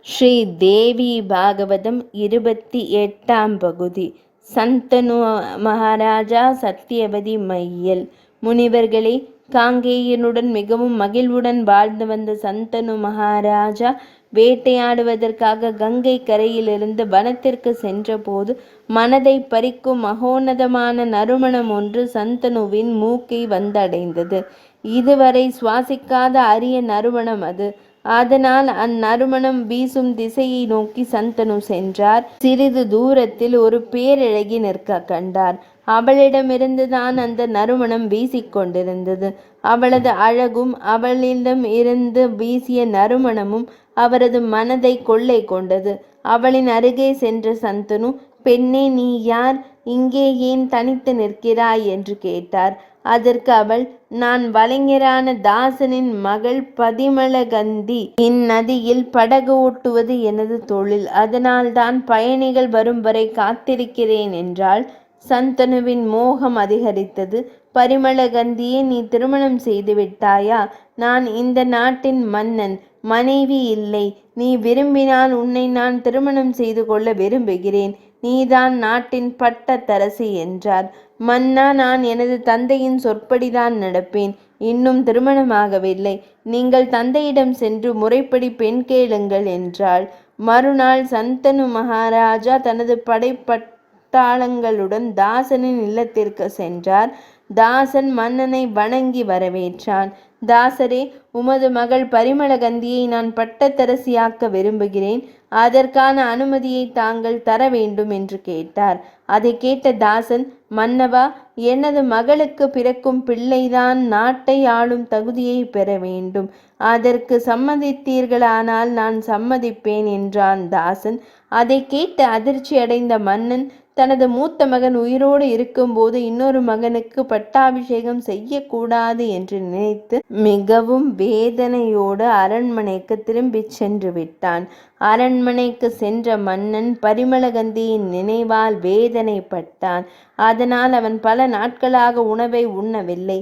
ஸ்ரீ தேவி பாகவதம் 28ஆம் பகுதி. சந்தனு மகாராஜா சத்தியவதி மையல். முனிவர்களே, காங்கேயனுடன் மிகவும் மகிழ்வுடன் வாழ்ந்து வந்த சந்தனு மகாராஜா வேட்டையாடுவதற்காக கங்கை கரையிலிருந்து வனத்திற்கு சென்றபோது மனதை பறிக்கும் மகோன்னதமான நறுமணம் ஒன்று சந்தனுவின் மூக்கை வந்தடைந்தது. இதுவரை சுவாசிக்காத அரிய நறுமணம் அது. அதனால் அந்நறுமணம் வீசும் திசையை நோக்கி சந்தனு சென்றார். சிறிது தூரத்தில் ஒரு பேரழகி நிற்க கண்டார். அவளிடமிருந்துதான் அந்த நறுமணம் வீசிக்கொண்டிருந்தது. அவளது அழகும் அவளிடம் இருந்து வீசிய நறுமணமும் அவரது மனதை கொள்ளை கொண்டது. அவளின் அருகே சென்ற சந்தனு, பெண்ணே, நீ யார்? இங்கே ஏன் தனித்து நிற்கிறாய் என்று கேட்டார். அதற்கு அவள், நான் வலைஞரான தாசனின் மகள் பதிமலகந்தி. இந்நதியில் படகு ஓட்டுவது எனது தொழில். அதனால்தான் பயணிகள் வரும் வரை காத்திருக்கிறேன் என்றாள். சந்தனுவின் மோகம் அதிகரித்தது. பரிமளகந்தியே, நீ திருமணம் செய்து விட்டாயா? நான் இந்த நாட்டின் மன்னன், மனைவி இல்லை. நீ விரும்பினால் உன்னை நான் திருமணம் செய்து கொள்ள விரும்புகிறேன். நீதான் நாட்டின் பட்டத்தரசி என்றார். மன்னா, நான் எனது தந்தையின் சொற்படிதான் நடப்பேன். இன்னும் திருமணமாகவில்லை. நீங்கள் தந்தையிடம் சென்று முறைப்படி பெண் கேளுங்கள் என்றாள். மறுநாள் சந்தனு மகாராஜா தனது படைப்பட்டாளங்களுடன் தாசனின் இல்லத்திற்கு சென்றார். தாசன் மன்னனை வணங்கி வரவேற்றான். தாசரே, உமது மகள் பரிமளகந்தியை நான் பட்டத்தரசியாக்க விரும்புகிறேன். அதற்கான அனுமதியை தாங்கள் தர வேண்டும் என்று கேட்டார். அதை கேட்ட தாசன், மன்னவா, எனது மகளுக்கு பிறக்கும் பிள்ளைதான் நாட்டை ஆளும் தகுதியை பெற வேண்டும். அதற்கு சம்மதித்தீர்களானால் நான் சம்மதிப்பேன் என்றான் தாசன். அதை கேட்டு அதிர்ச்சி அடைந்த மன்னன் தனது மூத்த மகன் உயிரோடு இருக்கும்போது இன்னொரு மகனுக்கு பட்டாபிஷேகம் செய்யக்கூடாது என்று நினைத்து மிகவும் வேதனையோடு அரண்மனைக்கு திரும்பிச் சென்று விட்டான். அரண்மனைக்கு சென்ற மன்னன் பரிமளகந்தியின் நினைவால் வேதனைப்பட்டான். அதனால் அவன் பல நாட்களாக உணவை உண்ணவில்லை.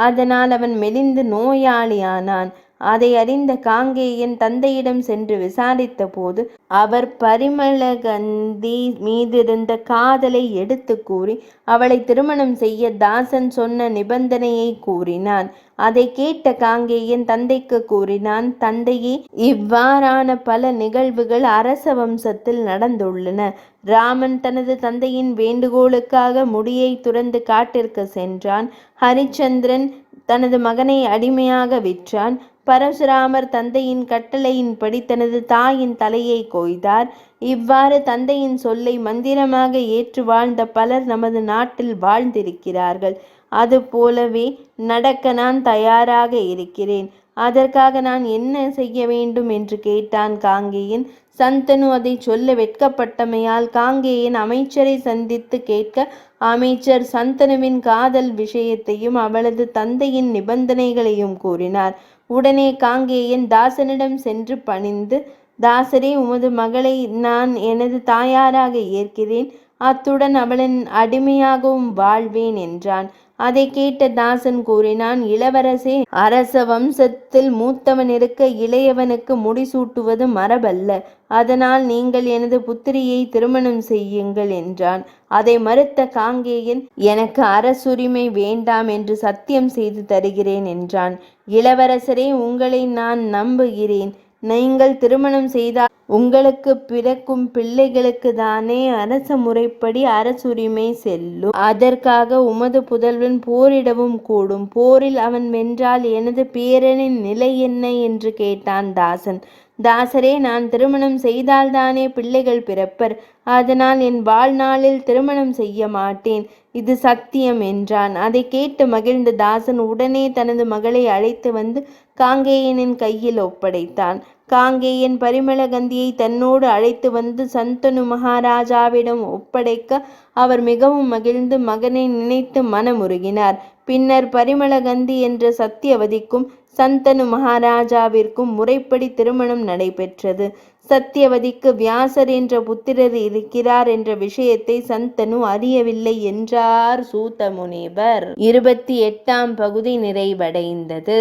அதனால் அவன் மெலிந்து நோயாளியானான். அதை அறிந்த காங்கேயன் தந்தையிடம் சென்று விசாரித்த போது அவர் பரிமளகந்தி மீதிருந்த காதலை எடுத்து கூறி அவளை திருமணம் செய்ய தாசன் சொன்ன நிபந்தனையை கூறினான். அதை கேட்ட காங்கேயன் தந்தைக்கு கூறினான். தந்தையே, இவ்வாறான பல நிகழ்வுகள் அரச வம்சத்தில் நடந்துள்ளன. ராமன் தனது தந்தையின் வேண்டுகோளுக்காக முடியை துறந்து காட்டிற்கு சென்றான். ஹரிச்சந்திரன் தனது மகனை அடிமையாக விற்றான். பரசுராமர் தந்தையின் கட்டளையின்படி தனது தாயின் தலையை கொய்தார். இவ்வாறு தந்தையின் சொல்லை மந்திரமாக ஏற்று வாழ்ந்த பலர் நமது நாட்டில் வாழ்ந்திருக்கிறார்கள். அதுபோலவே நடக்க நான் தயாராக இருக்கிறேன். அதற்காக நான் என்ன செய்ய வேண்டும் என்று கேட்டான் காங்கேயன். சந்தனு அதை சொல்ல வெட்கப்பட்டமையால் காங்கேயன் அமைச்சரை சந்தித்து கேட்க, அமைச்சர் சந்தனுவின் காதல் விஷயத்தையும் அவளது தந்தையின் நிபந்தனைகளையும் கூறினார். உடனே காங்கேயன் தாசனிடம் சென்று பணிந்து, தாசரே, உமது மகளை நான் எனது தாயாராக ஏற்கிறேன். அத்துடன் அவளின் அடிமையாகவும் வாழ்வேன் என்றான். அதை கேட்ட தாசன் கூறினான், இளவரசே, அரச வம்சத்தில் மூத்தவன் இருக்க இளையவனுக்கு முடிசூட்டுவது மரபல்ல. அதனால் நீங்கள் எனது புத்திரியை திருமணம் செய்யுங்கள் என்றான். அதை மறுத்த காங்கேயன், எனக்கு அரசுரிமை வேண்டாம் என்று சத்தியம் செய்து தருகிறேன் என்றான். இளவரசரே, உங்களை நான் நம்புகிறேன். நீங்கள் திருமணம் செய்தால் உங்களுக்கு பிறக்கும் பிள்ளைகளுக்கு தானே அரச முறைப்படி அரசுரிமை செல்லும். அதற்காக உமது புதல்வன் போரிடவும் கூடும். போரில் அவன் வென்றால் எனது பேரனின் நிலை என்ன என்று கேட்டான் தாசன். தாசரே, நான் திருமணம் செய்தால்தானே பிள்ளைகள் பிறப்பர். அதனால் என் வாழ்நாளில் திருமணம் செய்ய மாட்டேன். இது சத்தியம் என்றான். அதை கேட்டு மகிழ்ந்த தாசன் உடனே தனது மகளை அழைத்து வந்து காங்கேயனின் கையில் ஒப்படைத்தான். காங்கேயன் பரிமளகந்தியை தன்னோடு அழைத்து வந்து சந்தனு மகாராஜாவிடம் ஒப்படைக்க அவர் மிகவும் மகிழ்ந்து மகனை நினைத்து மனமுருகினார். பின்னர் பரிமளகந்தி என்ற சத்தியவதிக்கும் சந்தனு மகாராஜாவிற்கும் முறைப்படி திருமணம் நடைபெற்றது. சத்தியவதிக்கு வியாசர் என்ற புத்திரர் இருக்கிறார் என்ற விஷயத்தை சந்தனு அறியவில்லை என்றார் சூத முனிவர். 28ஆம் பகுதி நிறைவடைந்தது.